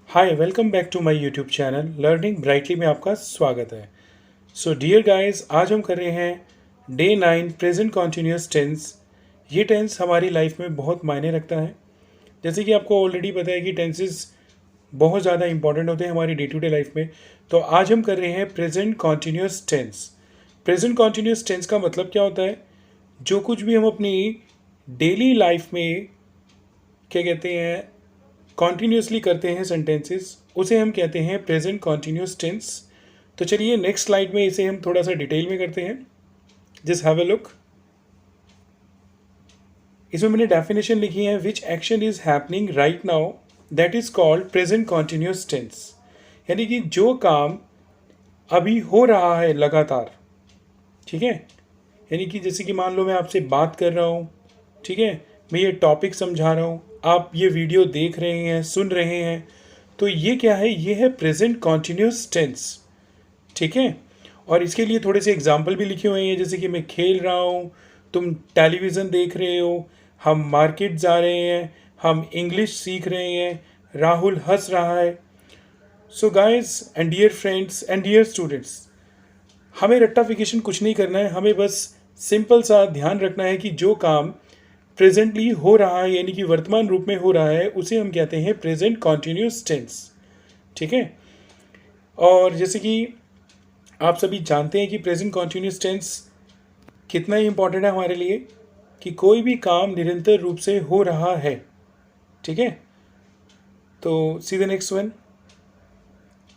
Hi welcome back to my YouTube channel Learning Brightly में आपका स्वागत है। सो डियर गाइस, आज हम कर रहे हैं डे 9 प्रेजेंट कॉन्टिन्यूस टेंस। ये टेंस हमारी लाइफ में बहुत मायने रखता है। जैसे कि आपको ऑलरेडी पता है कि टेंसेस बहुत ज़्यादा इंपॉर्टेंट होते हैं हमारी डे टू डे लाइफ में। तो आज हम कर रहे हैं present continuous tense. Present continuous tense का मतलब क्या होता है? जो कुछ भी हम अपनी डेली लाइफ में क्या कहते हैं कॉन्टीन्यूसली करते हैं सेंटेंसेस, उसे हम कहते हैं प्रेजेंट कॉन्टीन्यूस टेंस। तो चलिए नेक्स्ट स्लाइड में इसे हम थोड़ा सा डिटेल में करते हैं। Just have a look. इसमें मैंने डेफिनेशन लिखी है, which action is happening right now that is called present continuous tense. यानी कि जो काम अभी हो रहा है लगातार, ठीक है। यानी कि जैसे कि मान लो मैं आपसे बात कर रहा हूँ, ठीक है, मैं ये टॉपिक समझा रहा हूँ, आप ये वीडियो देख रहे हैं, सुन रहे हैं, तो ये क्या है? ये है प्रेजेंट कॉन्टिन्यूस टेंस, ठीक है। और इसके लिए थोड़े से एग्जाम्पल भी लिखे हुए हैं, जैसे कि मैं खेल रहा हूँ, तुम टेलीविज़न देख रहे हो, हम मार्केट जा रहे हैं, हम इंग्लिश सीख रहे हैं, राहुल हंस रहा है। So guys and dear friends and dear students, हमें रट्टाफिकेशन कुछ नहीं करना है, हमें बस सिंपल सा ध्यान रखना है कि जो काम प्रेजेंटली हो रहा है, यानी कि वर्तमान रूप में हो रहा है, उसे हम कहते हैं प्रेजेंट कॉन्टिन्यूस टेंस, ठीक है। और जैसे कि आप सभी जानते हैं कि प्रेजेंट कॉन्टिन्यूस टेंस कितना ही इंपॉर्टेंट है हमारे लिए, कि कोई भी काम निरंतर रूप से हो रहा है, ठीक है। तो सी द नेक्स्ट वन।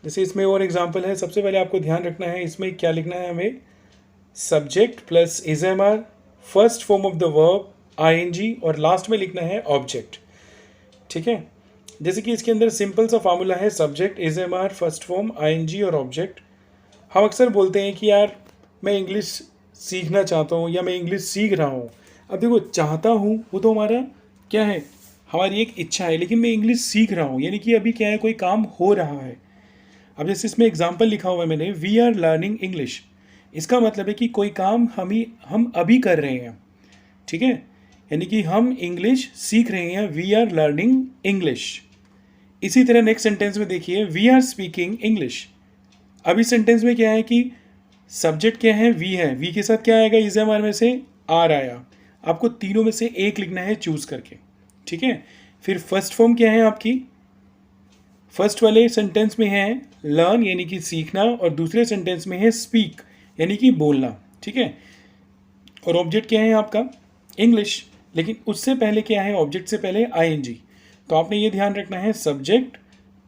जैसे इसमें और एग्जांपल है, सबसे पहले आपको ध्यान रखना है इसमें क्या लिखना है हमें, subject plus is am are, first form of the verb ING, और लास्ट में लिखना है ऑब्जेक्ट, ठीक है। जैसे कि इसके अंदर सिंपल सा फार्मूला है, subject is am are, first form ING और ऑब्जेक्ट। हम अक्सर बोलते हैं कि यार मैं इंग्लिश सीखना चाहता हूँ या मैं इंग्लिश सीख रहा हूँ। अब देखो, चाहता हूँ वो तो हमारा क्या है, हमारी एक इच्छा है, लेकिन मैं इंग्लिश सीख रहा हूँ यानी कि अभी क्या है, कोई काम हो रहा है। अब जैसे इसमें एग्जाम्पल लिखा हुआ है मैंने, वी आर लर्निंग इंग्लिश, इसका मतलब है कि कोई काम हम अभी कर रहे हैं, ठीक है। यानी कि हम इंग्लिश सीख रहे हैं, वी आर लर्निंग इंग्लिश। इसी तरह नेक्स्ट सेंटेंस में देखिए, वी आर स्पीकिंग इंग्लिश। अब इस सेंटेंस में क्या है कि सब्जेक्ट क्या है, वी है, वी के साथ क्या आएगा, इज एम आर में से आर आया। आपको तीनों में से एक लिखना है चूज करके, ठीक है। फिर फर्स्ट फॉर्म क्या है आपकी, फर्स्ट वाले सेंटेंस में है लर्न यानी कि सीखना, और दूसरे सेंटेंस में है स्पीक यानी कि बोलना, ठीक है। और ऑब्जेक्ट क्या है आपका, इंग्लिश, लेकिन उससे पहले क्या है, ऑब्जेक्ट से पहले आईएनजी। तो आपने ये ध्यान रखना है, सब्जेक्ट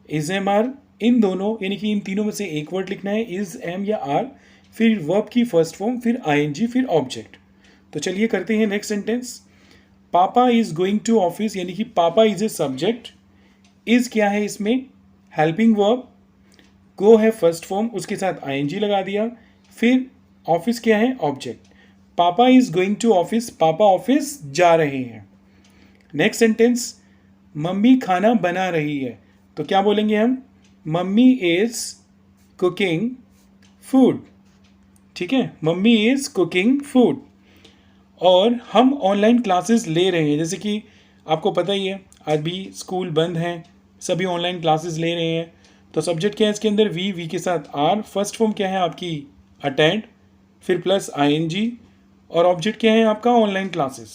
इज एम आर, इन दोनों यानी कि इन तीनों में से एक वर्ड लिखना है, इज एम या आर, फिर वर्ब की फर्स्ट फॉर्म, फिर आईएनजी, फिर ऑब्जेक्ट। तो चलिए करते हैं नेक्स्ट सेंटेंस। पापा इज गोइंग टू ऑफिस, यानी कि पापा इज ए सब्जेक्ट, इज क्या है इसमें, हेल्पिंग वर्ब, गो है फर्स्ट फॉर्म, उसके साथ आईएनजी लगा दिया, फिर ऑफिस क्या है, ऑब्जेक्ट। पापा इज गोइंग टू ऑफिस, पापा ऑफिस जा रहे हैं। नेक्स्ट सेंटेंस, मम्मी खाना बना रही है, तो क्या बोलेंगे हम, मम्मी इज कुकिंग फूड, ठीक है, मम्मी इज कुकिंग फूड। और हम ऑनलाइन क्लासेस ले रहे हैं, जैसे कि आपको पता ही है आज भी स्कूल बंद हैं, सभी ऑनलाइन क्लासेस ले रहे हैं। तो सब्जेक्ट क्या है इसके अंदर, वी के साथ आर, फर्स्ट फॉर्म क्या है आपकी अटेंड, फिर प्लस आईएनजी, और ऑब्जेक्ट क्या है आपका ऑनलाइन क्लासेस,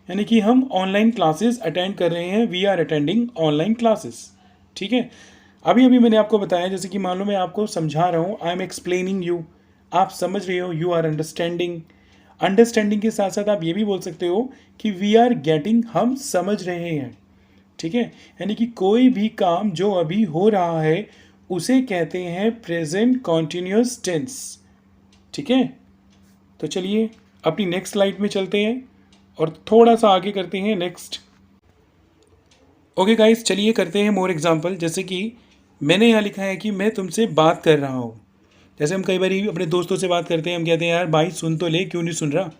यानी कि हम ऑनलाइन क्लासेस अटेंड कर रहे हैं, we are attending online classes, ठीक है। अभी अभी मैंने आपको बताया, जैसे कि मान लो मैं आपको समझा रहा हूँ, आई एम एक्सप्लेनिंग यू, आप समझ रहे हो, यू आर अंडरस्टैंडिंग। अंडरस्टैंडिंग के साथ साथ आप ये भी बोल सकते हो कि वी आर गेटिंग, हम समझ रहे हैं, ठीक है। यानी कि कोई भी काम जो अभी हो रहा है उसे कहते हैं प्रेजेंट कॉन्टिन्यूस टेंस, ठीक है। तो चलिए अपनी नेक्स्ट स्लाइड में चलते हैं और थोड़ा सा आगे करते हैं नेक्स्ट। ओके गाइस, चलिए करते हैं मोर एग्जांपल। जैसे कि मैंने यहाँ लिखा है कि मैं तुमसे बात कर रहा हूँ। जैसे हम कई बार अपने दोस्तों से बात करते हैं, हम कहते हैं यार भाई सुन तो ले, क्यों नहीं सुन रहा,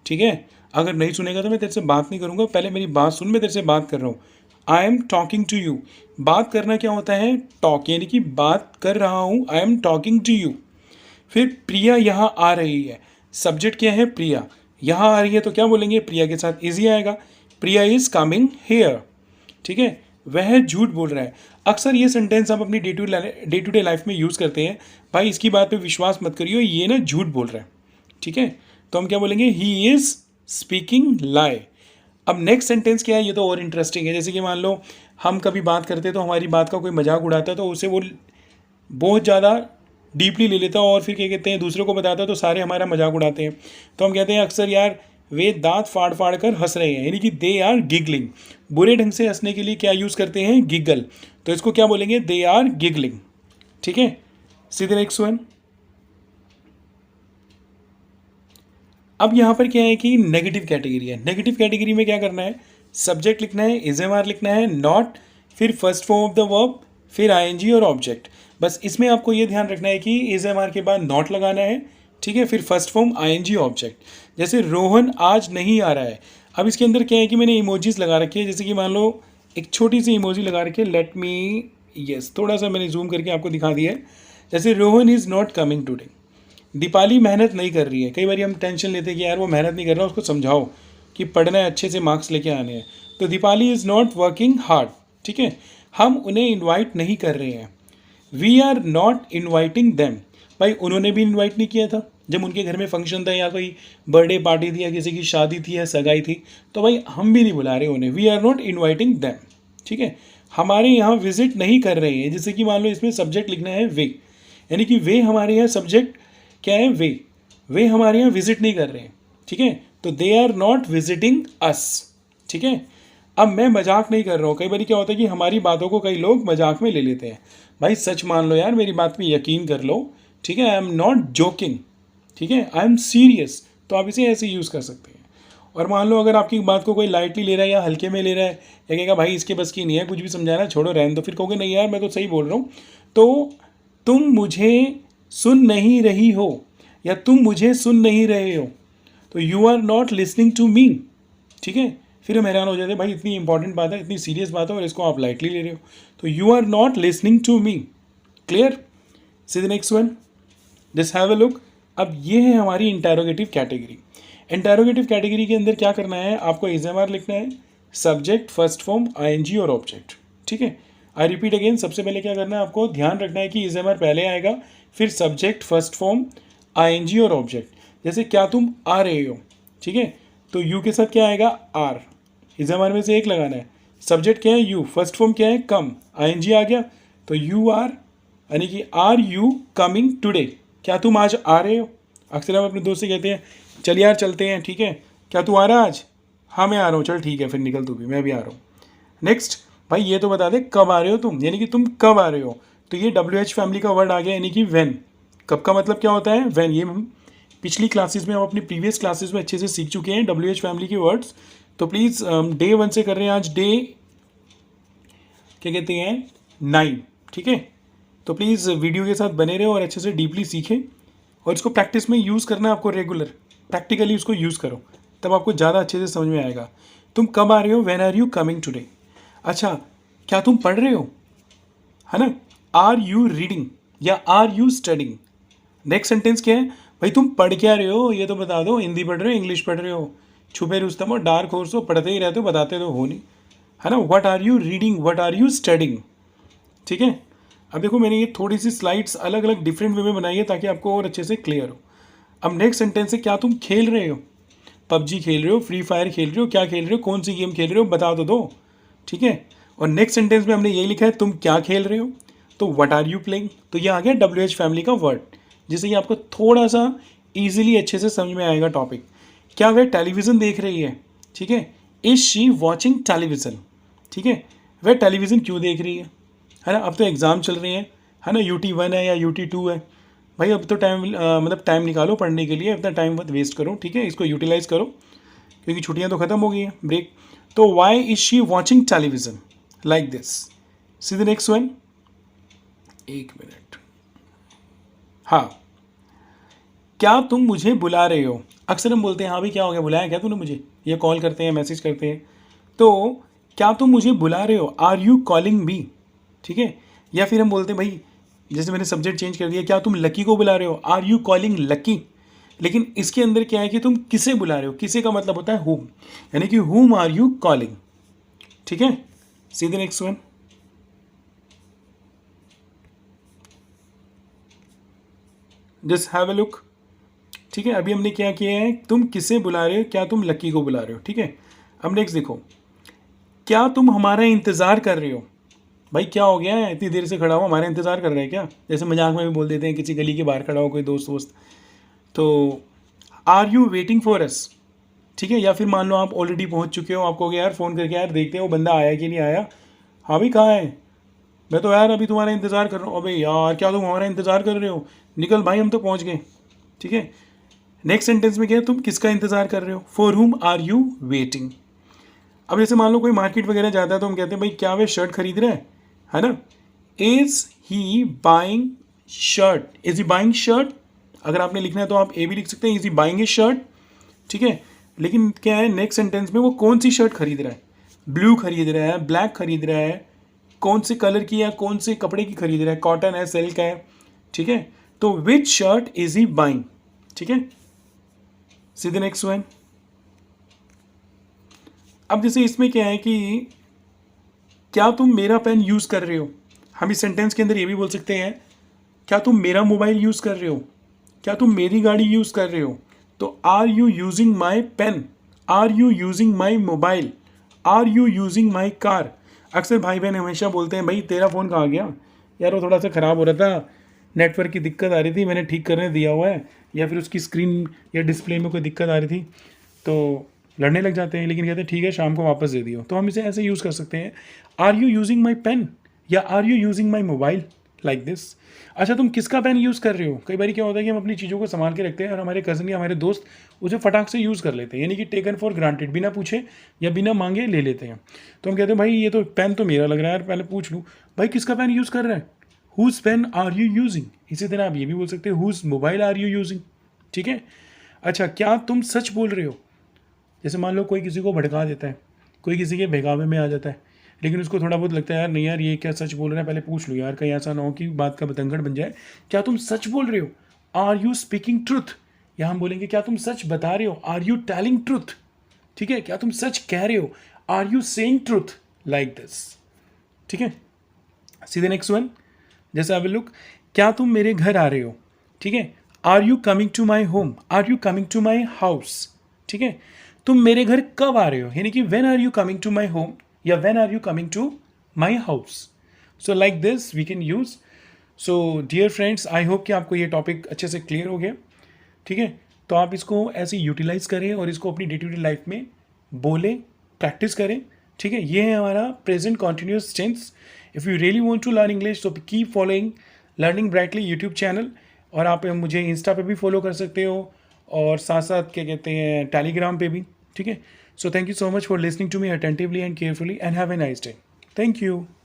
ठीक है। अगर नहीं सुनेगा तो मैं तेरे से बात नहीं करूँगा, पहले मेरी बात सुन, मैं तेरे से बात कर रहा हूँ। I am talking to you, बात करना क्या होता है, टॉक, यानी कि बात कर रहा हूँ, I am talking to you. फिर प्रिया यहाँ आ रही है, सब्जेक्ट क्या है, प्रिया, यहाँ आ रही है, तो क्या बोलेंगे, प्रिया के साथ इजी आएगा, प्रिया इज कमिंग हेयर, ठीक है। वह झूठ बोल रहा है। अक्सर ये सेंटेंस हम अपनी डे टू डे लाइफ में यूज़ करते हैं, भाई इसकी बात पे विश्वास मत करियो, ये ना झूठ बोल रहा है, ठीक है। तो हम क्या बोलेंगे, ही इज़ स्पीकिंग लाई। अब नेक्स्ट सेंटेंस क्या है, ये तो और इंटरेस्टिंग है। जैसे कि मान लो हम कभी बात करते हैं तो हमारी बात का कोई मजाक उड़ाता है, तो उसे वो बहुत ज़्यादा डीपली ले लेता है और फिर क्या कहते हैं, दूसरों को बताता है तो सारे हमारा मजाक उड़ाते हैं। तो हम कहते हैं अक्सर, यार वे दांत फाड़ फाड़ कर हंस रहे हैं, यानी कि दे आर गिगलिंग। बुरे ढंग से हंसने के लिए क्या यूज़ करते हैं, गिगल। तो इसको क्या बोलेंगे, दे आर गिगलिंग, ठीक है। सीधे नेक्स्ट वन। अब यहाँ पर क्या है कि नेगेटिव कैटेगरी है। नेगेटिव कैटेगरी में क्या करना है, सब्जेक्ट लिखना है, इज एम आर लिखना है, नॉट, फिर first form of the verb, फिर आईएनजी और ऑब्जेक्ट। बस इसमें आपको ये ध्यान रखना है कि इज एम आर के बाद नॉट लगाना है, ठीक है, फिर फर्स्ट फॉर्म आईएनजी ऑब्जेक्ट। जैसे रोहन आज नहीं आ रहा है। अब इसके अंदर क्या है कि मैंने इमोजीज लगा रखी है। जैसे कि मान लो एक छोटी सी इमोजी लगा रखी है, लेट मी, यस, थोड़ा सा मैंने जूम करके आपको दिखा दिया है। जैसे Rohan is not coming today. Deepali मेहनत नहीं कर रही है। कई बार हम टेंशन लेते हैं कि यार वो मेहनत नहीं कर रहा, उसको समझाओ कि पढ़ना है, अच्छे से मार्क्स लेके आने हैं। तो Deepali is not working hard, ठीक है, हम उन्हें इनवाइट नहीं कर रहे हैं। We are not inviting them, भाई उन्होंने भी इनवाइट नहीं किया था। जब उनके घर में फंक्शन था या कोई बर्थडे पार्टी थी या किसी की शादी थी या सगाई थी, तो भाई हम भी नहीं बुला रहे उन्हें। We are not inviting them, ठीक है, हमारे यहाँ विजिट नहीं कर रहे हैं। जैसे कि मान लो इसमें सब्जेक्ट लिखना है वे, यानी कि वे हमारे यहाँ सब्जेक्ट क्या है, वे हमारे यहाँ विजिट नहीं कर रहे हैं, ठीक है। तो they are not visiting us, ठीक है। अब मैं मजाक नहीं कर रहा हूँ। कई बार क्या होता है कि हमारी बातों को कई लोग मजाक में ले लेते हैं। भाई सच मान लो यार, मेरी बात पे यकीन कर लो, ठीक है। आई एम नॉट जोकिंग, ठीक है, आई एम सीरियस। तो आप इसे ऐसे यूज़ कर सकते हैं। और मान लो अगर आपकी बात को कोई लाइटली ले रहा है या हल्के में ले रहा है, या कहेगा भाई इसके बस की नहीं है कुछ भी समझाना, छोड़ो रहने दो, फिर कहोगे नहीं यार मैं तो सही बोल रहा हूँ, तो तुम मुझे सुन नहीं रही हो या तुम मुझे सुन नहीं रहे हो, तो you are not listening to me, ठीक है। फिर हम हैरान हो जाते हैं, भाई इतनी इंपॉर्टेंट बात है, इतनी सीरियस बात है और इसको आप लाइटली ले रहे हो। तो you are not listening to me, clear. See the next one, just have a look. अब ये है हमारी इंटरोगेटिव कैटेगरी। इंटरोगेटिव कैटेगरी के अंदर क्या करना है, आपको इज एम आर लिखना है, सब्जेक्ट, फर्स्ट फॉर्म, आईएनजी और ऑब्जेक्ट, ठीक है। आई रिपीट अगेन, सबसे पहले क्या करना है, आपको ध्यान रखना है कि इज एम आर पहले आएगा, फिर सब्जेक्ट, फर्स्ट फॉर्म, आईएनजी और ऑब्जेक्ट। जैसे क्या तुम आ रहे हो, ठीक है, तो यू के साथ क्या आएगा, आर, इज एम आर में से एक लगाना है। सब्जेक्ट क्या है, यू, फर्स्ट फॉर्म क्या है, कम, आईएनजी आ गया, तो यू आर, यानी कि आर यू कमिंग टुडे, क्या तुम आज आ रहे हो। अक्सर हम अपने दोस्त से कहते हैं चल यार चलते हैं, ठीक है, क्या तू आ रहा है आज, हाँ मैं आ रहा हूँ, चल ठीक है फिर निकल तू भी, मैं भी आ रहा हूँ। नेक्स्ट, भाई ये तो बता दे कब आ रहे हो तुम, यानी कि तुम कब आ रहे हो। तो ये WH फैमिली का वर्ड आ गया, यानी कि व्हेन। कब का मतलब क्या होता है, व्हेन। ये हम पिछली क्लासेस में, हम अपनी प्रीवियस क्लासेस में अच्छे से सीख चुके हैं WH फैमिली के वर्ड्स। तो प्लीज़ डे 1 से कर रहे हैं आज, डे क्या कहते हैं 9, ठीक है। तो प्लीज़ वीडियो के साथ बने रहे और अच्छे से डीपली सीखें, और इसको प्रैक्टिस में यूज़ करना है आपको, रेगुलर प्रैक्टिकली उसको यूज़ करो, तब आपको ज़्यादा अच्छे से समझ में आएगा। तुम कब आ रहे हो, when are you coming today. अच्छा, क्या तुम पढ़ रहे हो, है ना, आर यू रीडिंग या are you studying. Next sentence क्या है, भाई तुम पढ़ क्या रहे हो, ये तो बता दो, हिंदी पढ़ रहे हो, इंग्लिश पढ़ रहे हो, छुपे रुस्तम हो, डार्क हॉर्स हो, पढ़ते ही रहते हो, बताते तो हो नहीं, है ना। What are you reading, what are you studying, ठीक है। अब देखो मैंने ये थोड़ी सी स्लाइड्स अलग अलग डिफरेंट वे में बनाई है ताकि आपको और अच्छे से क्लियर हो। अब नेक्स्ट सेंटेंस है, क्या तुम खेल रहे हो, पबजी खेल रहे हो, फ्री फायर खेल रहे हो, क्या खेल रहे हो, कौन सी गेम खेल रहे हो, बता तो दो, ठीक है। और नेक्स्ट सेंटेंस में हमने यही लिखा है, तुम क्या खेल रहे हो, तो व्हाट आर यू प्लेइंग। तो ये आ गया WH फैमिली का वर्ड, जिससे कि आपको थोड़ा सा ईजिली अच्छे से समझ में आएगा टॉपिक। क्या वह टेलीविज़न देख रही है, ठीक है, इज शी वॉचिंग टेलीविज़न, ठीक है, वह टेलीविज़न क्यों देख रही है ना। अब तो एग्ज़ाम चल रहे हैं, है ना, UT1 है या UT2 है, भाई अब तो टाइम मतलब टाइम निकालो पढ़ने के लिए, अपना टाइम मत वेस्ट करो, ठीक है, इसको यूटिलाइज़ करो क्योंकि छुट्टियां तो ख़त्म हो गई हैं, ब्रेक। तो why is she watching television like this. See the next one, एक मिनट, हाँ, क्या तुम मुझे बुला रहे हो। अक्सर हम बोलते हैं हाँ भाई क्या हो गया, बुलाया क्या तूने मुझे, ये कॉल करते हैं, मैसेज करते हैं। तो क्या तुम मुझे बुला रहे हो, आर यू कॉलिंग मी, ठीक है। या फिर हम बोलते हैं भाई, जैसे मैंने सब्जेक्ट चेंज कर दिया, क्या तुम लकी को बुला रहे हो, आर यू कॉलिंग लकी। लेकिन इसके अंदर क्या है कि तुम किसे बुला रहे हो, किसे का मतलब होता है हुम, यानी कि हुम आर यू कॉलिंग, ठीक है। सी the next one. Just have a look. ठीक है, अभी हमने क्या किया है, तुम किसे बुला रहे हो, क्या तुम लक्की को बुला रहे हो. ठीक है, अब नेक्स्ट देखो, क्या तुम हमारा इंतज़ार कर रहे हो. भाई क्या हो गया है, इतनी देर से खड़ा हो, हमारा इंतज़ार कर रहे हैं क्या. जैसे मजाक में भी बोल देते हैं, किसी गली के बाहर खड़ा हो कोई दोस्त वोस्त, तो are you waiting for us. ठीक है, या फिर मान लो आप ऑलरेडी पहुंच चुके हो, आपको यार फ़ोन करके यार देखते हैं वो बंदा आया कि नहीं आया. हाँ भाई कहाँ है, मैं तो यार अभी तुम्हारा इंतज़ार कर रहा हूँ. अबे यार क्या तुम हमारा इंतज़ार कर रहे हो, निकल भाई हम तो पहुँच गए. ठीक है, नेक्स्ट सेंटेंस में क्या है, तुम किसका इंतज़ार कर रहे हो, फॉर हुम आर यू वेटिंग. अब जैसे मान लो कोई मार्केट वगैरह जाता है तो हम कहते हैं भाई क्या वे शर्ट खरीद रहा है ना. Is he buying shirt, is he buying shirt. अगर आपने लिखना है तो आप ए भी लिख सकते हैं, is he buying A shirt. ठीक है, लेकिन क्या है नेक्स्ट सेंटेंस में वो कौन सी शर्ट खरीद रहा है, ब्लू खरीद रहा है, ब्लैक खरीद रहा है, कौन से कलर की या कौन से कपड़े की खरीद रहा है, कॉटन है, सिल्क है. ठीक है, तो विच शर्ट इज़ ही बाइंग. ठीक है, सी द नेक्स्ट वन. अब जैसे इसमें क्या है कि क्या तुम मेरा पेन यूज़ कर रहे हो. हम इस सेंटेंस के अंदर ये भी बोल सकते हैं, क्या तुम मेरा मोबाइल यूज़ कर रहे हो, क्या तुम मेरी गाड़ी यूज़ कर रहे हो. तो are you using my pen, are you using my mobile, are you using my car. अक्सर भाई बहन हमेशा बोलते हैं भाई तेरा फ़ोन कहाँ गया, यार वो थोड़ा सा ख़राब हो रहा था, नेटवर्क की दिक्कत आ रही थी, मैंने ठीक करने दिया हुआ है, या फिर उसकी स्क्रीन या डिस्प्ले में कोई दिक्कत आ रही थी, तो लड़ने लग जाते हैं. लेकिन कहते हैं ठीक है शाम को वापस दे दियो. तो हम इसे ऐसे यूज़ कर सकते हैं, are you using my pen या are you using my mobile, like this. अच्छा तुम किसका पेन यूज़ कर रहे हो. कई बार क्या होता है कि हम अपनी चीज़ों को संभाल के रखते हैं और हमारे कज़न या हमारे दोस्त उसे फटाक से यूज़ कर लेते हैं, यानी कि टेकन फॉर ग्रांटेड, बिना पूछे या बिना मांगे ले लेते हैं. तो हम कहते हैं भाई ये तो पेन तो मेरा लग रहा है यार, पहले पूछ लूँ भाई किसका पेन यूज़ कर रहा है, whose pen are you using. इसी तरह आप ये भी बोल सकते हैं whose mobile are you using. ठीक है, अच्छा क्या तुम सच बोल रहे हो. जैसे मान लो कोई किसी को भड़का देता है, कोई किसी के बहकावे में आ जाता है, लेकिन उसको थोड़ा बहुत लगता है यार नहीं यार ये क्या सच बोल रहा है, पहले पूछ लो यार कहीं ऐसा ना हो कि बात का बतंगड़ बन जाए. क्या तुम सच बोल रहे हो, आर यू स्पीकिंग ट्रुथ. या हम बोलेंगे क्या तुम सच बता रहे हो, आर यू टेलिंग ट्रुथ. ठीक है, क्या तुम सच कह रहे हो, are you saying truth, like this. ठीक है, सी द नेक्स्ट वन. जैसे आई विल लुक, क्या तुम मेरे घर आ रहे हो. ठीक है, are you coming to my home, are you coming to my house. ठीक है, तुम मेरे घर कब आ रहे हो, यानी कि when are you coming to my home या when are you coming to my house. So like this we can use. So dear friends, I hope कि आपको ये टॉपिक अच्छे से क्लियर हो गया. ठीक है, तो आप इसको ऐसे यूटिलाइज करें और इसको अपनी डे टू डे लाइफ में बोलें, प्रैक्टिस करें. ठीक है, ये है हमारा present continuous tense. If you really want to learn English तो keep following learning brightly YouTube channel. और आप मुझे इंस्टा पे भी फॉलो कर सकते हो और साथ साथ क्या कहते हैं टेलीग्राम पे भी. ठीक है, so thank you so much for listening to me attentively and carefully and have a nice day. Thank you.